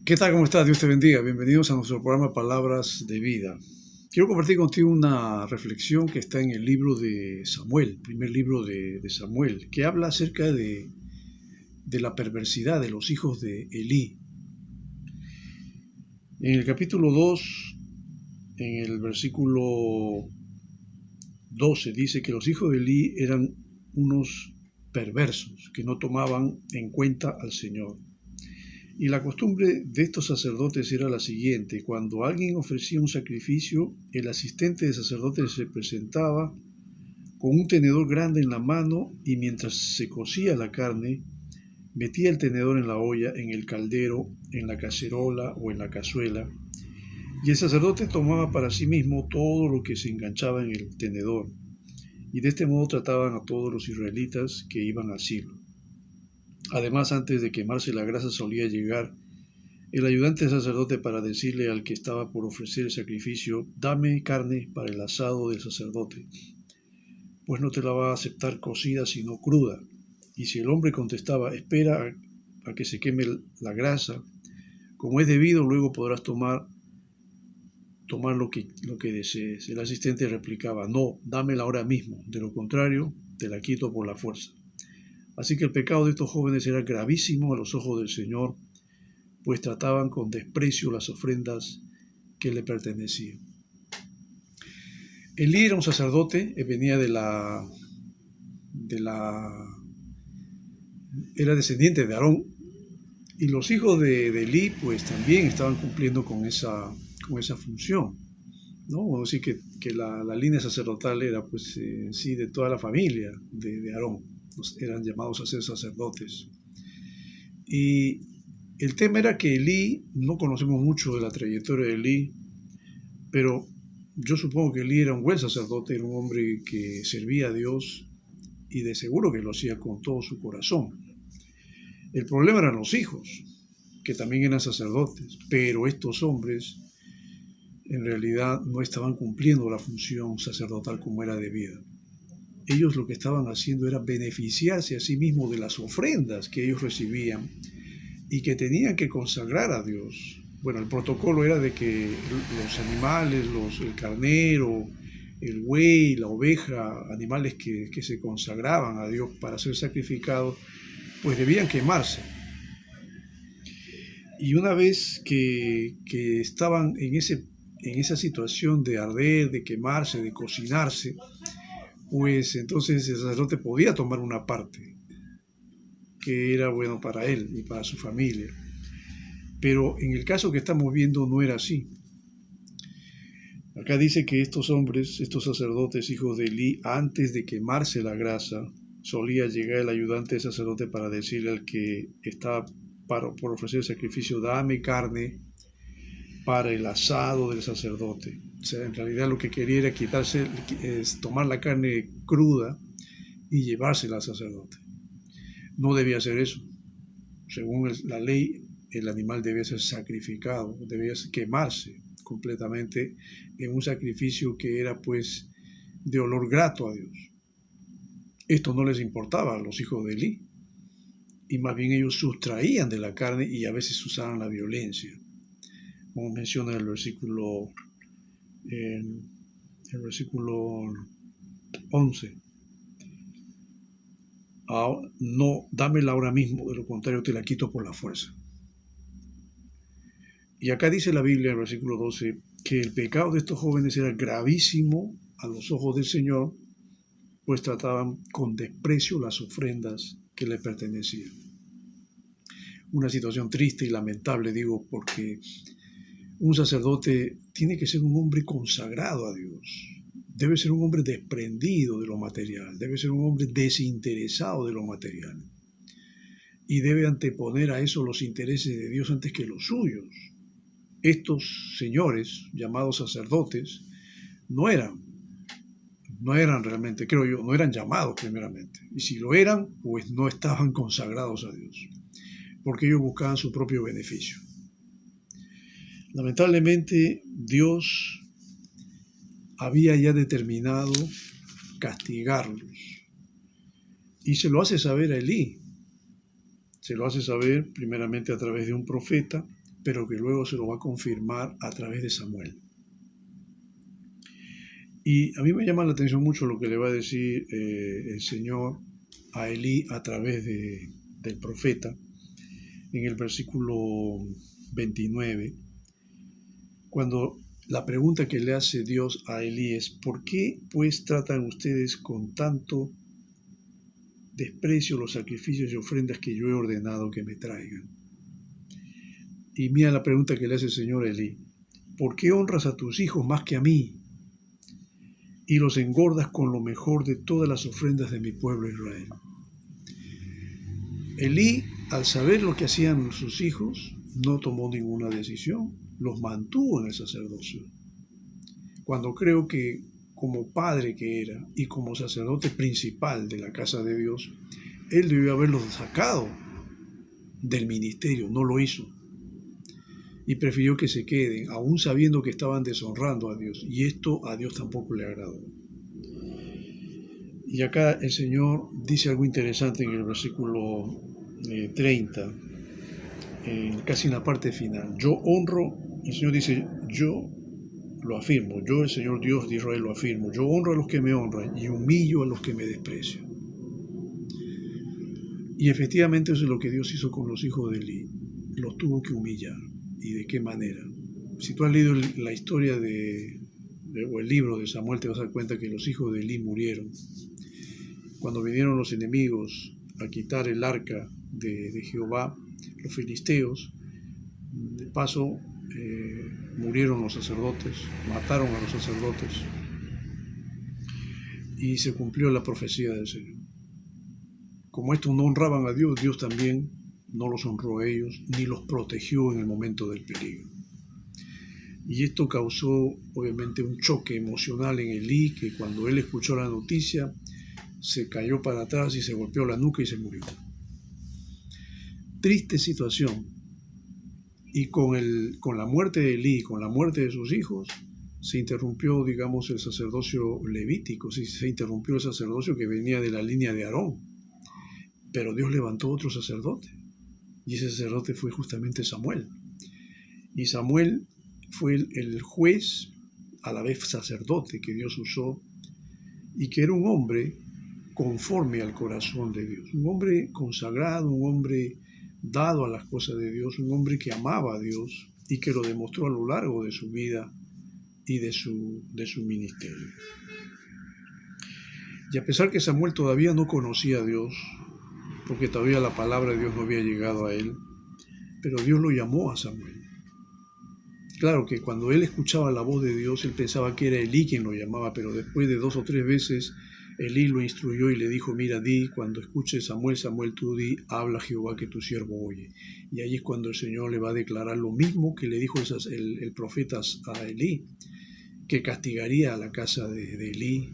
¿Qué tal? ¿Cómo estás? Dios te bendiga. Bienvenidos a nuestro programa Palabras de Vida. Quiero compartir contigo una reflexión que está en el libro de Samuel, primer libro de Samuel, que habla acerca de la perversidad de los hijos de Elí. En el capítulo 2, en el versículo 12, dice que los hijos de Elí eran unos perversos que no tomaban en cuenta al Señor. Y la costumbre de estos sacerdotes era la siguiente: cuando alguien ofrecía un sacrificio, el asistente del sacerdote se presentaba con un tenedor grande en la mano y mientras se cocía la carne, metía el tenedor en la olla, en el caldero, en la cacerola o en la cazuela, y el sacerdote tomaba para sí mismo todo lo que se enganchaba en el tenedor, y de este modo trataban a todos los israelitas que iban a Silo. Además, antes de quemarse la grasa solía llegar el ayudante sacerdote para decirle al que estaba por ofrecer el sacrificio: dame carne para el asado del sacerdote, pues no te la va a aceptar cocida sino cruda. Y si el hombre contestaba: espera a que se queme la grasa, como es debido, luego podrás tomar lo que desees. El asistente replicaba: no, dámela ahora mismo, de lo contrario te la quito por la fuerza. Así que el pecado de estos jóvenes era gravísimo a los ojos del Señor, pues trataban con desprecio las ofrendas que le pertenecían. Elí era un sacerdote, venía era descendiente de Aarón, y los hijos de Elí pues también estaban cumpliendo con esa función, ¿no? Vamos a decir que la línea sacerdotal era pues sí de toda la familia de Aarón, eran llamados a ser sacerdotes. Y el tema era que Elí, no conocemos mucho de la trayectoria de Elí, pero yo supongo que Elí era un buen sacerdote, era un hombre que servía a Dios y de seguro que lo hacía con todo su corazón. El problema eran los hijos, que también eran sacerdotes, pero estos hombres en realidad no estaban cumpliendo la función sacerdotal como era debida. Ellos lo que estaban haciendo era beneficiarse a sí mismos de las ofrendas que ellos recibían y que tenían que consagrar a Dios. Bueno, el protocolo era de que los animales, el carnero, el buey, la oveja, animales que se consagraban a Dios para ser sacrificados, pues debían quemarse. Y una vez que estaban en esa situación de arder, de quemarse, de cocinarse, pues entonces el sacerdote podía tomar una parte que era bueno para él y para su familia. Pero en el caso que estamos viendo no era así. Acá dice que estos hombres, estos sacerdotes, hijos de Elí, antes de quemarse la grasa, solía llegar el ayudante del sacerdote para decirle al que estaba por ofrecer el sacrificio: dame carne para el asado del sacerdote. O sea, en realidad lo que quería era tomar la carne cruda y llevársela al sacerdote. No debía hacer eso. Según la ley, el animal debía ser sacrificado, debía quemarse completamente en un sacrificio que era pues de olor grato a Dios. Esto no les importaba a los hijos de Elí, y más bien ellos sustraían de la carne y a veces usaban la violencia, como menciona el versículo 11. No, dámela ahora mismo, de lo contrario te la quito por la fuerza. Y acá dice la Biblia, en el versículo 12, que el pecado de estos jóvenes era gravísimo a los ojos del Señor, pues trataban con desprecio las ofrendas que le pertenecían. Una situación triste y lamentable, digo, porque un sacerdote tiene que ser un hombre consagrado a Dios. Debe ser un hombre desprendido de lo material, debe ser un hombre desinteresado de lo material. Y debe anteponer a eso los intereses de Dios antes que los suyos. Estos señores, llamados sacerdotes, no eran realmente, creo yo, no eran llamados primeramente. Y si lo eran, pues no estaban consagrados a Dios, porque ellos buscaban su propio beneficio. Lamentablemente, Dios había ya determinado castigarlos. Y se lo hace saber a Elí. Se lo hace saber primeramente a través de un profeta, pero que luego se lo va a confirmar a través de Samuel. Y a mí me llama la atención mucho lo que le va a decir el Señor a Elí a través del profeta en el versículo 29, cuando la pregunta que le hace Dios a Elí es: ¿por qué pues tratan ustedes con tanto desprecio los sacrificios y ofrendas que yo he ordenado que me traigan? Y mira la pregunta que le hace el Señor a Elí: ¿por qué honras a tus hijos más que a mí y los engordas con lo mejor de todas las ofrendas de mi pueblo Israel? Elí, al saber lo que hacían sus hijos, no tomó ninguna decisión, los mantuvo en el sacerdocio. Cuando creo que como padre que era y como sacerdote principal de la casa de Dios, él debió haberlos sacado del ministerio, no lo hizo. Y prefirió que se queden, aún sabiendo que estaban deshonrando a Dios. Y esto a Dios tampoco le agradó. Y acá el Señor dice algo interesante en el versículo 30, casi en la parte final. Yo honro, el Señor dice, yo lo afirmo, yo el Señor Dios de Israel lo afirmo, yo honro a los que me honran y humillo a los que me desprecian. Y efectivamente eso es lo que Dios hizo con los hijos de Elí, los tuvo que humillar. ¿Y de qué manera? Si tú has leído la historia o el libro de Samuel, te vas a dar cuenta que los hijos de Elí murieron. Cuando vinieron los enemigos a quitar el arca de Jehová, los filisteos, de paso murieron los sacerdotes, mataron a los sacerdotes y se cumplió la profecía del Señor. Como estos no honraban a Dios, Dios también no los honró a ellos ni los protegió en el momento del peligro. Y esto causó obviamente un choque emocional en Elí, que cuando él escuchó la noticia se cayó para atrás y se golpeó la nuca y se murió. Triste situación. Y con la muerte de Elí, con la muerte de sus hijos, se interrumpió, digamos, el sacerdocio levítico, se interrumpió el sacerdocio que venía de la línea de Aarón. Pero Dios levantó otro sacerdote, y ese sacerdote fue justamente Samuel. Y Samuel fue el juez, a la vez sacerdote, que Dios usó, y que era un hombre conforme al corazón de Dios, un hombre consagrado, un hombre dado a las cosas de Dios, un hombre que amaba a Dios y que lo demostró a lo largo de su vida y de su ministerio. Y a pesar que Samuel todavía no conocía a Dios, porque todavía la palabra de Dios no había llegado a él, pero Dios lo llamó a Samuel. Claro que cuando él escuchaba la voz de Dios, él pensaba que era Elí quien lo llamaba, pero después de 2 o 3 veces, Elí lo instruyó y le dijo: mira, di, cuando escuches Samuel, tú di, habla Jehová que tu siervo oye. Y ahí es cuando el Señor le va a declarar lo mismo que le dijo el profeta a Elí, que castigaría a la casa de Elí,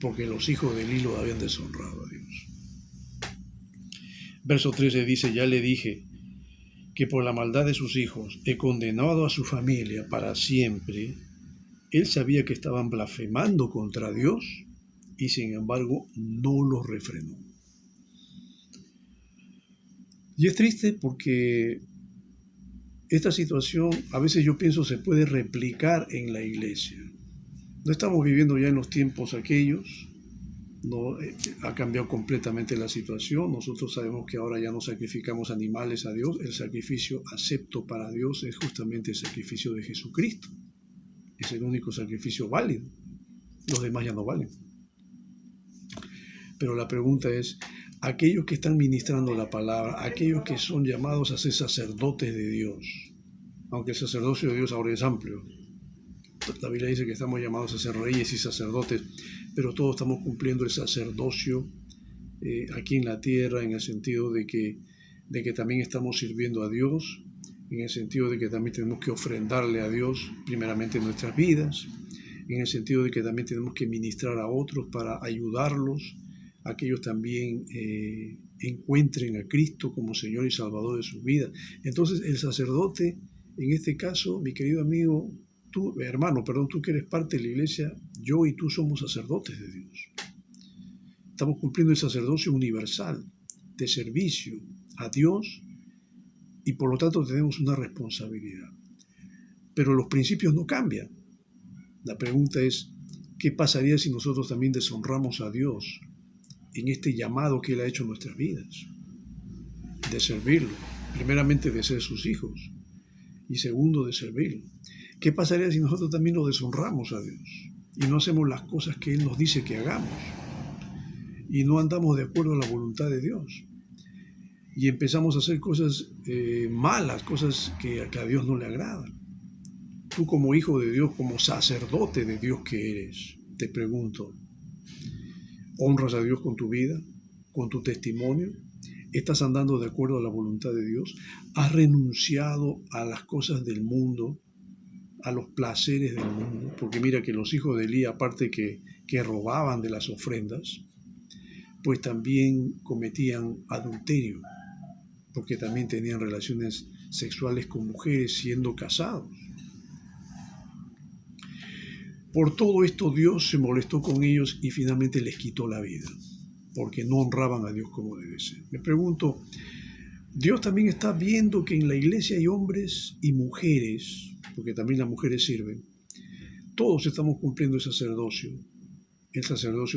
porque los hijos de Elí lo habían deshonrado a Dios. Verso 13 dice: ya le dije que por la maldad de sus hijos he condenado a su familia para siempre. Él sabía que estaban blasfemando contra Dios y sin embargo no los refrenó. Y es triste porque esta situación a veces yo pienso se puede replicar en la iglesia. No estamos viviendo ya en los tiempos aquellos, no, ha cambiado completamente la situación. Nosotros sabemos que ahora ya no sacrificamos animales a Dios. El sacrificio acepto para Dios es justamente el sacrificio de Jesucristo. Es el único sacrificio válido. Los demás ya no valen. Pero la pregunta es, aquellos que están ministrando la palabra, aquellos que son llamados a ser sacerdotes de Dios, aunque el sacerdocio de Dios ahora es amplio. La Biblia dice que estamos llamados a ser reyes y sacerdotes, pero todos estamos cumpliendo el sacerdocio aquí en la tierra, en el sentido de que también estamos sirviendo a Dios, en el sentido de que también tenemos que ofrendarle a Dios primeramente en nuestras vidas, en el sentido de que también tenemos que ministrar a otros para ayudarlos a que ellos también encuentren a Cristo como Señor y Salvador de sus vidas. Entonces el sacerdote, en este caso, mi querido amigo, tú que eres parte de la iglesia, yo y tú somos sacerdotes de Dios. Estamos cumpliendo el sacerdocio universal de servicio a Dios y por lo tanto tenemos una responsabilidad. Pero los principios no cambian. La pregunta es, ¿qué pasaría si nosotros también deshonramos a Dios en este llamado que Él ha hecho en nuestras vidas? De servirlo, primeramente de ser sus hijos y segundo de servirlo. ¿Qué pasaría si nosotros también lo deshonramos a Dios y no hacemos las cosas que Él nos dice que hagamos y no andamos de acuerdo a la voluntad de Dios y empezamos a hacer cosas malas, cosas que a Dios no le agradan? Tú como hijo de Dios, como sacerdote de Dios que eres, te pregunto, ¿honras a Dios con tu vida, con tu testimonio? ¿Estás andando de acuerdo a la voluntad de Dios? ¿Has renunciado a las cosas del mundo, a los placeres del mundo? Porque mira que los hijos de Elí, aparte que robaban de las ofrendas, pues también cometían adulterio, porque también tenían relaciones sexuales con mujeres siendo casados. Por todo esto Dios se molestó con ellos y finalmente les quitó la vida, porque no honraban a Dios como debe ser. Me pregunto, Dios también está viendo que en la iglesia hay hombres y mujeres, porque también las mujeres sirven. Todos estamos cumpliendo el sacerdocio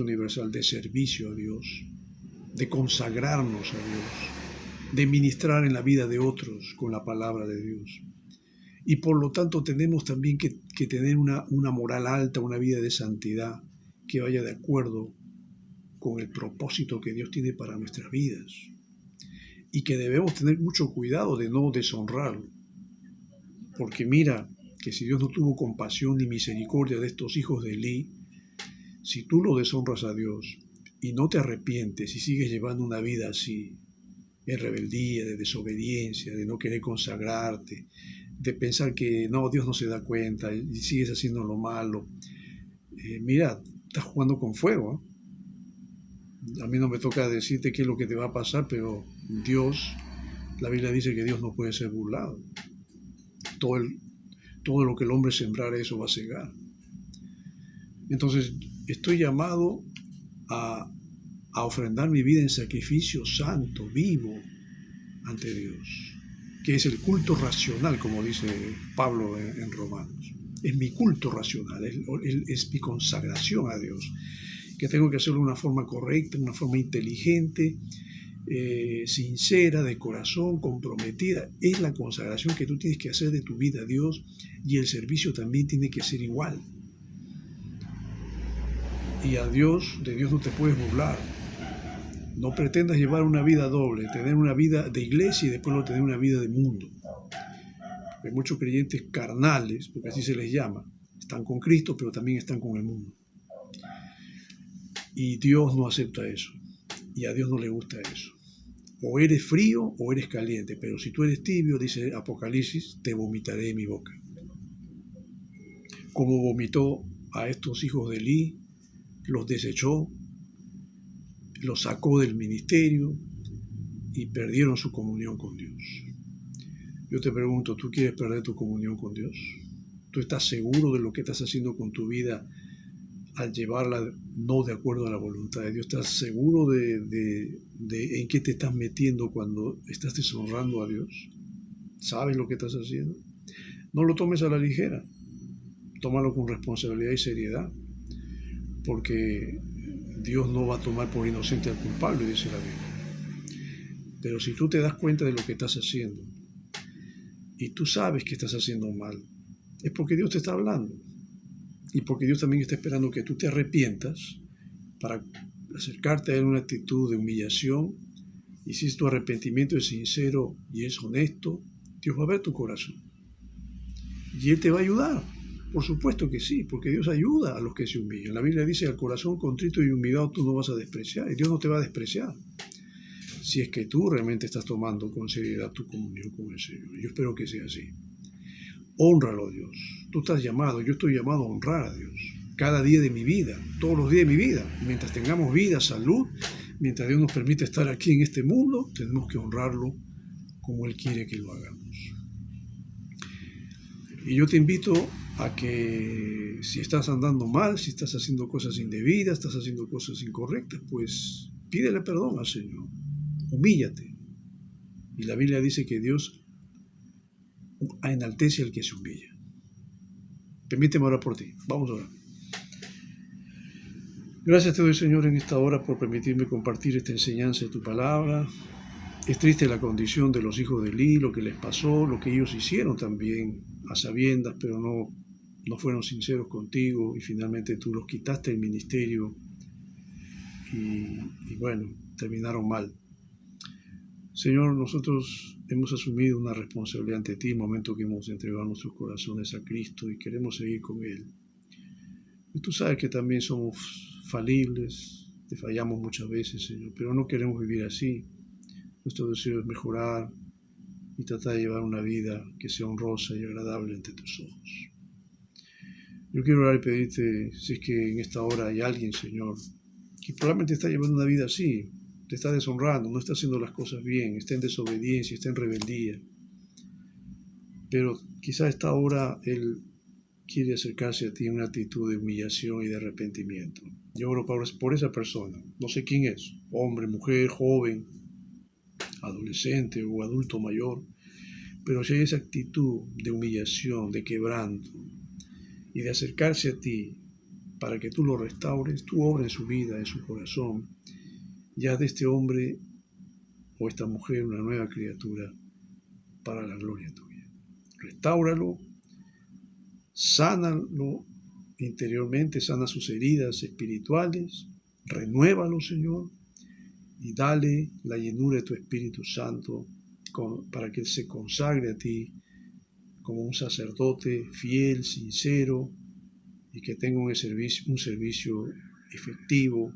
universal de servicio a Dios, de consagrarnos a Dios, de ministrar en la vida de otros con la palabra de Dios. Y por lo tanto tenemos también que tener una moral alta, una vida de santidad que vaya de acuerdo con el propósito que Dios tiene para nuestras vidas. Y que debemos tener mucho cuidado de no deshonrarlo. Porque mira que si Dios no tuvo compasión ni misericordia de estos hijos de Elí, si tú lo deshonras a Dios y no te arrepientes y sigues llevando una vida así, de rebeldía, de desobediencia, de no querer consagrarte, de pensar que no, Dios no se da cuenta y sigues haciendo lo malo, mira, estás jugando con fuego. A mí no me toca decirte qué es lo que te va a pasar, pero Dios, la Biblia dice que Dios no puede ser burlado. Todo lo que el hombre sembrara, eso va a cegar. Entonces, estoy llamado a ofrendar mi vida en sacrificio santo, vivo, ante Dios, que es el culto racional, como dice Pablo en Romanos. Es mi culto racional, es mi consagración a Dios, que tengo que hacerlo de una forma correcta, de una forma inteligente, sincera, de corazón, comprometida. Es la consagración que tú tienes que hacer de tu vida a Dios, y el servicio también tiene que ser igual. Y de Dios no te puedes burlar. No pretendas llevar una vida doble, tener una vida de iglesia y después no tener una vida de mundo. Hay muchos creyentes carnales, porque así se les llama, están con Cristo, pero también están con el mundo. Y Dios no acepta eso, y a Dios no le gusta eso. O eres frío o eres caliente, pero si tú eres tibio, dice Apocalipsis, te vomitaré de mi boca. Como vomitó a estos hijos de Elí, los desechó, los sacó del ministerio y perdieron su comunión con Dios. Yo te pregunto, ¿tú quieres perder tu comunión con Dios? ¿Tú estás seguro de lo que estás haciendo con tu vida al llevarla no de acuerdo a la voluntad de Dios? ¿Estás seguro de en qué te estás metiendo cuando estás deshonrando a Dios? ¿Sabes lo que estás haciendo? No lo tomes a la ligera. Tómalo con responsabilidad y seriedad, porque Dios no va a tomar por inocente al culpable, dice la Biblia. Pero si tú te das cuenta de lo que estás haciendo y tú sabes que estás haciendo mal, es porque Dios te está hablando y porque Dios también está esperando que tú te arrepientas para acercarte a Él en una actitud de humillación. Y si tu arrepentimiento es sincero y es honesto, Dios va a ver tu corazón y Él te va a ayudar. Por supuesto que sí, porque Dios ayuda a los que se humillan. La Biblia dice, al corazón contrito y humillado tú no vas a despreciar, y Dios no te va a despreciar, si es que tú realmente estás tomando con seriedad tu comunión con el Señor. Yo espero que sea así. Hónralo, Dios. Tú estás llamado, yo estoy llamado a honrar a Dios. Cada día de mi vida, todos los días de mi vida, mientras tengamos vida, salud, mientras Dios nos permite estar aquí en este mundo, tenemos que honrarlo como Él quiere que lo hagamos. Y yo te invito a que si estás andando mal, si estás haciendo cosas indebidas, estás haciendo cosas incorrectas, pues pídele perdón al Señor, humíllate. Y la Biblia dice que Dios enaltece al que se humilla. Permíteme orar por ti. Vamos a orar. Gracias te doy, Señor, en esta hora por permitirme compartir esta enseñanza de tu palabra. Es triste la condición de los hijos de Elí, lo que les pasó, lo que ellos hicieron también a sabiendas, pero no fueron sinceros contigo y finalmente tú los quitaste del ministerio y bueno, terminaron mal. Señor, nosotros hemos asumido una responsabilidad ante ti en el momento que hemos entregado nuestros corazones a Cristo y queremos seguir con Él. Y tú sabes que también somos falibles, te fallamos muchas veces, Señor, pero no queremos vivir así. Nuestro deseo es mejorar y tratar de llevar una vida que sea honrosa y agradable ante tus ojos. Yo quiero orar y pedirte, si es que en esta hora hay alguien, Señor, que probablemente está llevando una vida así, te está deshonrando, no está haciendo las cosas bien, está en desobediencia, está en rebeldía, pero quizá a esta hora Él quiere acercarse a ti en una actitud de humillación y de arrepentimiento. Yo oro por esa persona, no sé quién es, hombre, mujer, joven, adolescente o adulto mayor, pero si hay esa actitud de humillación, de quebranto y de acercarse a ti para que tú lo restaures, tú obra en su vida, en su corazón, y haz de este hombre o esta mujer una nueva criatura para la gloria tuya. Restáuralo, sánalo interiormente, sana sus heridas espirituales, renuévalo, Señor, y dale la llenura de tu Espíritu Santo para que Él se consagre a ti como un sacerdote fiel, sincero, y que tenga un servicio efectivo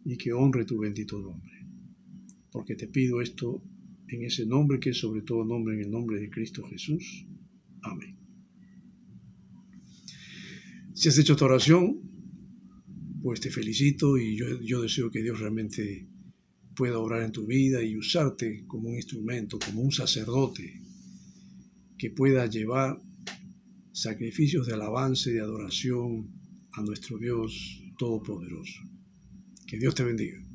y que honre tu bendito nombre. Porque te pido esto en ese nombre que es sobre todo nombre, en el nombre de Cristo Jesús. Amén. Si has hecho esta oración, pues te felicito y yo deseo que Dios realmente pueda obrar en tu vida y usarte como un instrumento, como un sacerdote que pueda llevar sacrificios de alabanza y de adoración a nuestro Dios Todopoderoso. Que Dios te bendiga.